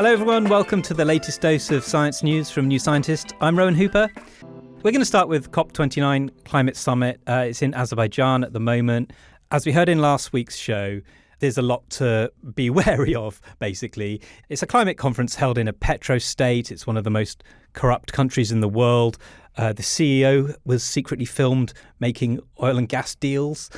Hello everyone, welcome to the latest dose of science news from New Scientist. I'm Rowan Hooper. We're going to start with COP29 Climate Summit. It's in Azerbaijan at the moment. As we heard in last week's show, there's a lot to be wary of, basically. It's a climate conference held in a petro-state. It's one of the most corrupt countries in the world. The CEO was secretly filmed making oil and gas deals.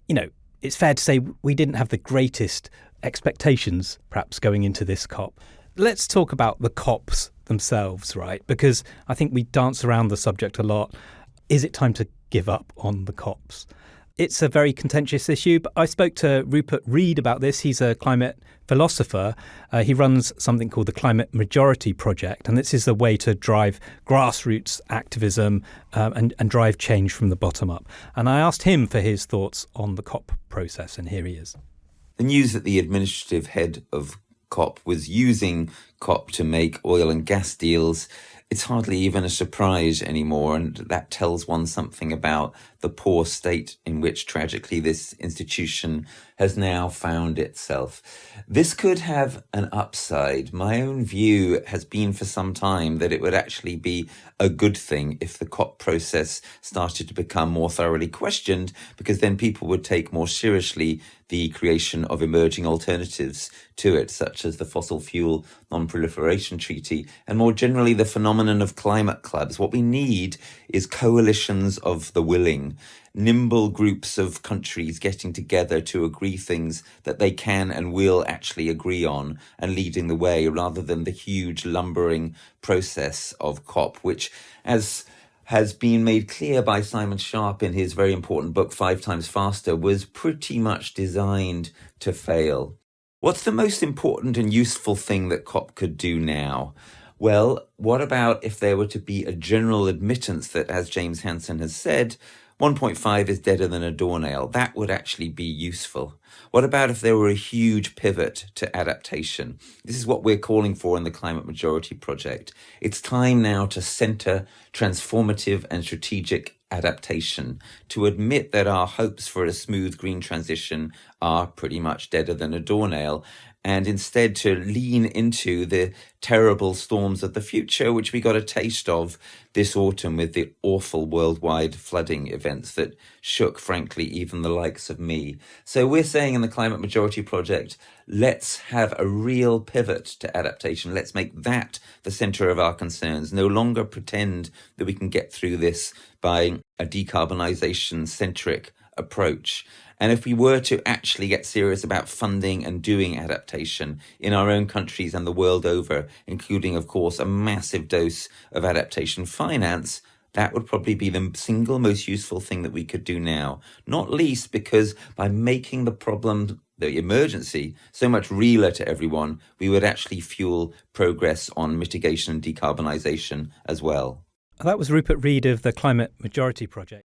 You know, it's fair to say we didn't have the greatest expectations, perhaps, going into this COP. Let's talk about the COPs themselves, right? Because I think we dance around the subject a lot. Is it time to give up on the COPs? It's a very contentious issue, but I spoke to Rupert Read about this. He's a climate philosopher. He runs something called the Climate Majority Project, and this is a way to drive grassroots activism and drive change from the bottom up. And I asked him for his thoughts on the COP process, and here he is. The news that the administrative head of COP was using COP to make oil and gas deals, it's hardly even a surprise anymore, and that tells one something about the poor state in which, tragically, this institution has now found itself. This could have an upside. My own view has been for some time that it would actually be a good thing if the COP process started to become more thoroughly questioned, because then people would take more seriously the creation of emerging alternatives to it, such as the Fossil Fuel Non-Proliferation Treaty, and more generally the phenomenon of climate clubs. What we need is coalitions of the willing, nimble groups of countries getting together to agree things that they can and will actually agree on and leading the way, rather than the huge lumbering process of COP, which, as has been made clear by Simon Sharp in his very important book, 5 Times Faster, was pretty much designed to fail. What's the most important and useful thing that COP could do now? Well, what about if there were to be a general admittance that, as James Hansen has said, 1.5 is deader than a doornail? That would actually be useful. What about if there were a huge pivot to adaptation? This is what we're calling for in the Climate Majority Project. It's time now to centre transformative and strategic adaptation, to admit that our hopes for a smooth green transition are pretty much deader than a doornail, and instead to lean into the terrible storms of the future, which we got a taste of this autumn with the awful worldwide flooding events that shook, frankly, even the likes of me. So we're saying in the Climate Majority Project, let's have a real pivot to adaptation. Let's make that the centre of our concerns. No longer pretend that we can get through this by a decarbonisation-centric approach. And if we were to actually get serious about funding and doing adaptation in our own countries and the world over, including, of course, a massive dose of adaptation finance, that would probably be the single most useful thing that we could do now. Not least because by making the problem, the emergency, so much realer to everyone, we would actually fuel progress on mitigation and decarbonisation as well. That was Rupert Read of the Climate Majority Project.